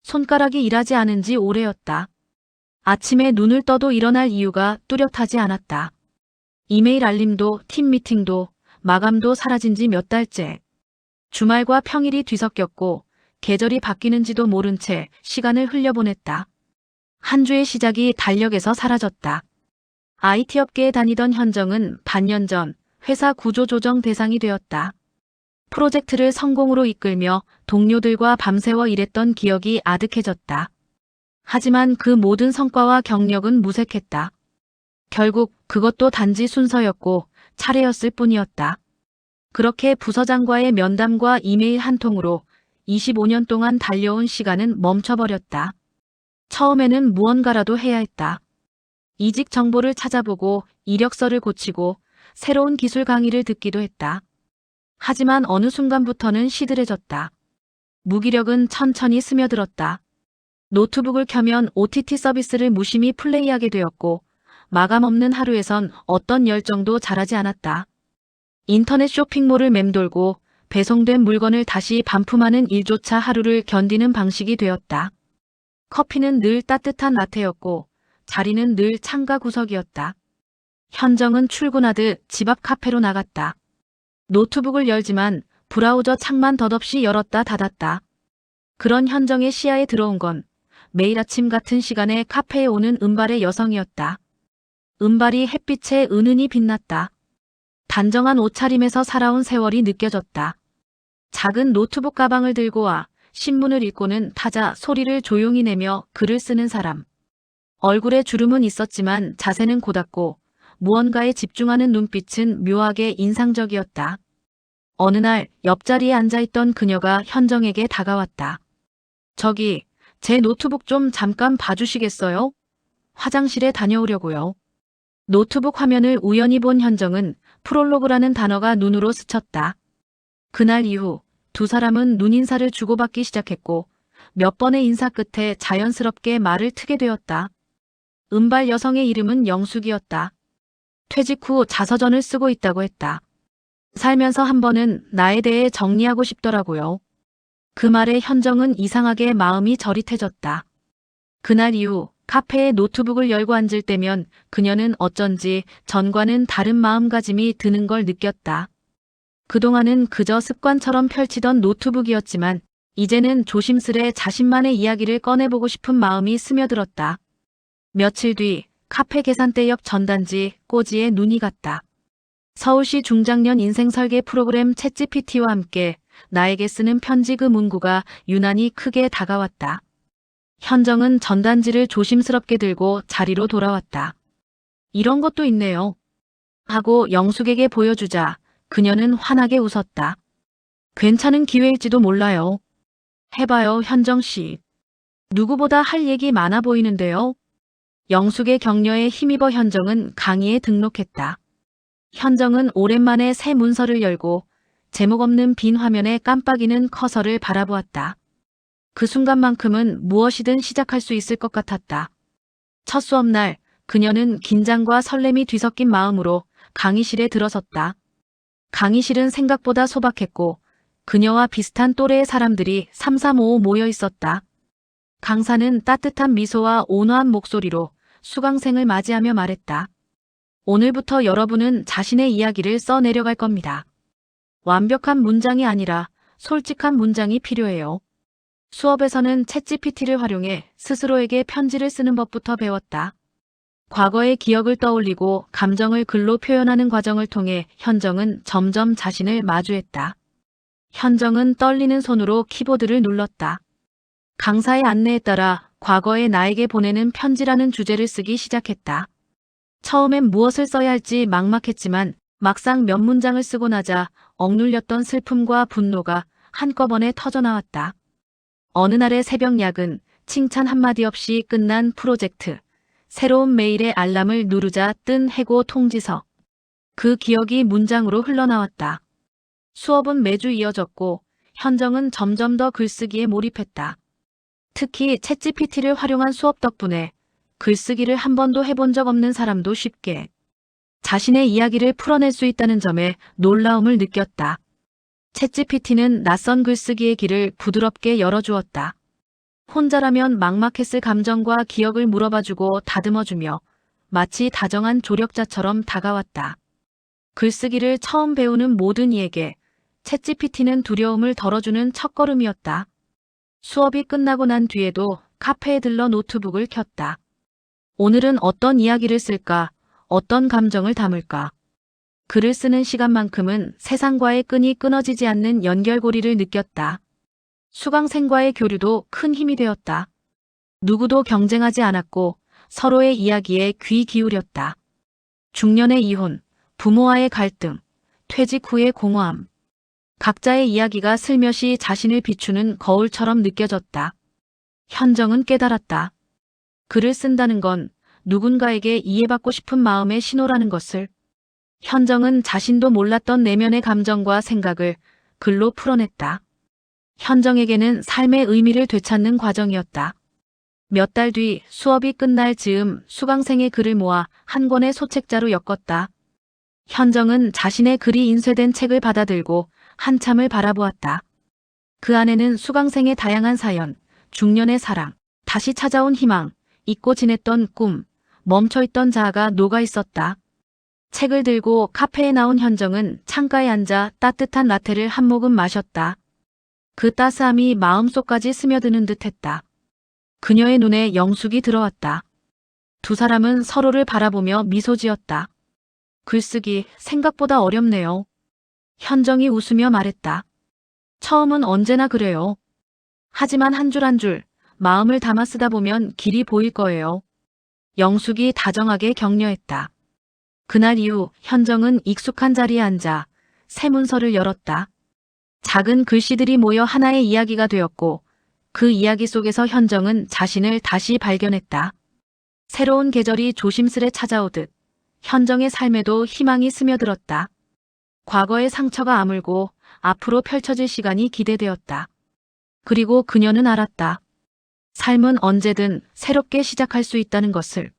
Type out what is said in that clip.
손가락이 일하지 않은 지 오래였다. 아침에 눈을 떠도 일어날 이유가 뚜렷하지 않았다. 이메일 알림도 팀 미팅도 마감도 사라진 지 몇 달째. 주말과 평일이 뒤섞였고 계절이 바뀌는지도 모른 채 시간을 흘려보냈다. 한 주의 시작이 달력에서 사라졌다. IT 업계에 다니던 현정은 반년 전 회사 구조조정 대상이 되었다. 프로젝트를 성공으로 이끌며 동료들과 밤새워 일했던 기억이 아득해졌다. 하지만 그 모든 성과와 경력은 무색했다. 결국 그것도 단지 순서였고 차례였을 뿐이었다. 그렇게 부서장과의 면담과 이메일 한 통으로 25년 동안 달려온 시간은 멈춰버렸다. 처음에는 무언가라도 해야 했다. 이직 정보를 찾아보고 이력서를 고치고 새로운 기술 강의를 듣기도 했다. 하지만 어느 순간부터는 시들해졌다. 무기력은 천천히 스며들었다. 노트북을 켜면 OTT 서비스를 무심히 플레이하게 되었고 마감 없는 하루에선 어떤 열정도 자라지 않았다. 인터넷 쇼핑몰을 맴돌고 배송된 물건을 다시 반품하는 일조차 하루를 견디는 방식이 되었다. 커피는 늘 따뜻한 라테였고 자리는 늘 창가 구석이었다. 현정은 출근하듯 집 앞 카페로 나갔다. 노트북을 열지만 브라우저 창만 덧없이 열었다 닫았다. 그런 현정의 시야에 들어온 건 매일 아침 같은 시간에 카페에 오는 은발의 여성이었다. 은발이 햇빛에 은은히 빛났다. 단정한 옷차림에서 살아온 세월이 느껴졌다. 작은 노트북 가방을 들고 와 신문을 읽고는 타자 소리를 조용히 내며 글을 쓰는 사람. 얼굴에 주름은 있었지만 자세는 고닫고 무언가에 집중하는 눈빛은 묘하게 인상적이었다. 어느 날 옆자리에 앉아있던 그녀가 현정에게 다가왔다. 저기, 제 노트북 좀 잠깐 봐주시겠어요? 화장실에 다녀오려고요. 노트북 화면을 우연히 본 현정은 프롤로그라는 단어가 눈으로 스쳤다. 그날 이후 두 사람은 눈인사를 주고받기 시작했고 몇 번의 인사 끝에 자연스럽게 말을 트게 되었다. 은발 여성의 이름은 영숙이었다. 퇴직 후 자서전을 쓰고 있다고 했다. 살면서 한 번은 나에 대해 정리하고 싶더라고요. 그 말에 현정은 이상하게 마음이 저릿해졌다. 그날 이후 카페에 노트북을 열고 앉을 때면 그녀는 어쩐지 전과는 다른 마음가짐이 드는 걸 느꼈다. 그동안은 그저 습관처럼 펼치던 노트북이었지만 이제는 조심스레 자신만의 이야기를 꺼내보고 싶은 마음이 스며들었다. 며칠 뒤 카페 계산대 옆 전단지 꼬지에 눈이 갔다. 서울시 중장년 인생설계 프로그램 챗GPT와 함께 나에게 쓰는 편지 그 문구가 유난히 크게 다가왔다. 현정은 전단지를 조심스럽게 들고 자리로 돌아왔다. 이런 것도 있네요. 하고 영숙에게 보여주자 그녀는 환하게 웃었다. 괜찮은 기회일지도 몰라요. 해봐요, 현정씨. 누구보다 할 얘기 많아 보이는데요. 영숙의 격려에 힘입어 현정은 강의에 등록했다. 현정은 오랜만에 새 문서를 열고 제목 없는 빈 화면에 깜빡이는 커서를 바라보았다. 그 순간만큼은 무엇이든 시작할 수 있을 것 같았다. 첫 수업날 그녀는 긴장과 설렘이 뒤섞인 마음으로 강의실에 들어섰다. 강의실은 생각보다 소박했고 그녀와 비슷한 또래의 사람들이 삼삼오오 모여 있었다. 강사는 따뜻한 미소와 온화한 목소리로 수강생을 맞이하며 말했다. 오늘부터 여러분은 자신의 이야기를 써내려갈 겁니다. 완벽한 문장이 아니라 솔직한 문장이 필요해요. 수업에서는 챗GPT를 활용해 스스로에게 편지를 쓰는 법부터 배웠다. 과거의 기억을 떠올리고 감정을 글로 표현하는 과정을 통해 현정은 점점 자신을 마주했다. 현정은 떨리는 손으로 키보드를 눌렀다. 강사의 안내에 따라 과거의 나에게 보내는 편지라는 주제를 쓰기 시작했다. 처음엔 무엇을 써야 할지 막막했지만 막상 몇 문장을 쓰고 나자 억눌렸던 슬픔과 분노가 한꺼번에 터져나왔다. 어느 날의 새벽 야근, 칭찬 한마디 없이 끝난 프로젝트, 새로운 메일의 알람을 누르자 뜬 해고 통지서. 그 기억이 문장으로 흘러나왔다. 수업은 매주 이어졌고 현정은 점점 더 글쓰기에 몰입했다. 특히 챗GPT를 활용한 수업 덕분에 글쓰기를 한 번도 해본 적 없는 사람도 쉽게 자신의 이야기를 풀어낼 수 있다는 점에 놀라움을 느꼈다. 챗GPT는 낯선 글쓰기의 길을 부드럽게 열어주었다. 혼자라면 막막했을 감정과 기억을 물어봐주고 다듬어주며 마치 다정한 조력자처럼 다가왔다. 글쓰기를 처음 배우는 모든 이에게 챗GPT는 두려움을 덜어주는 첫걸음이었다. 수업이 끝나고 난 뒤에도 카페에 들러 노트북을 켰다. 오늘은 어떤 이야기를 쓸까? 어떤 감정을 담을까? 글을 쓰는 시간만큼은 세상과의 끈이 끊어지지 않는 연결고리를 느꼈다. 수강생과의 교류도 큰 힘이 되었다. 누구도 경쟁하지 않았고 서로의 이야기에 귀 기울였다. 중년의 이혼, 부모와의 갈등, 퇴직 후의 공허함. 각자의 이야기가 슬며시 자신을 비추는 거울처럼 느껴졌다. 현정은 깨달았다. 글을 쓴다는 건 누군가에게 이해받고 싶은 마음의 신호라는 것을. 현정은 자신도 몰랐던 내면의 감정과 생각을 글로 풀어냈다. 현정에게는 삶의 의미를 되찾는 과정이었다. 몇 달 뒤 수업이 끝날 즈음 수강생의 글을 모아 한 권의 소책자로 엮었다. 현정은 자신의 글이 인쇄된 책을 받아들고 한참을 바라보았다. 그 안에는 수강생의 다양한 사연, 중년의 사랑, 다시 찾아온 희망, 잊고 지냈던 꿈, 멈춰있던 자아가 녹아 있었다. 책을 들고 카페에 나온 현정은 창가에 앉아 따뜻한 라테를 한 모금 마셨다. 그 따스함이 마음속까지 스며드는 듯했다. 그녀의 눈에 영숙이 들어왔다. 두 사람은 서로를 바라보며 미소 지었다. 글쓰기 생각보다 어렵네요. 현정이 웃으며 말했다. 처음은 언제나 그래요. 하지만 한 줄 한 줄 마음을 담아 쓰다 보면 길이 보일 거예요. 영숙이 다정하게 격려했다. 그날 이후 현정은 익숙한 자리에 앉아 새 문서를 열었다. 작은 글씨들이 모여 하나의 이야기가 되었고 그 이야기 속에서 현정은 자신을 다시 발견했다. 새로운 계절이 조심스레 찾아오듯 현정의 삶에도 희망이 스며들었다. 과거의 상처가 아물고 앞으로 펼쳐질 시간이 기대되었다. 그리고 그녀는 알았다. 삶은 언제든 새롭게 시작할 수 있다는 것을.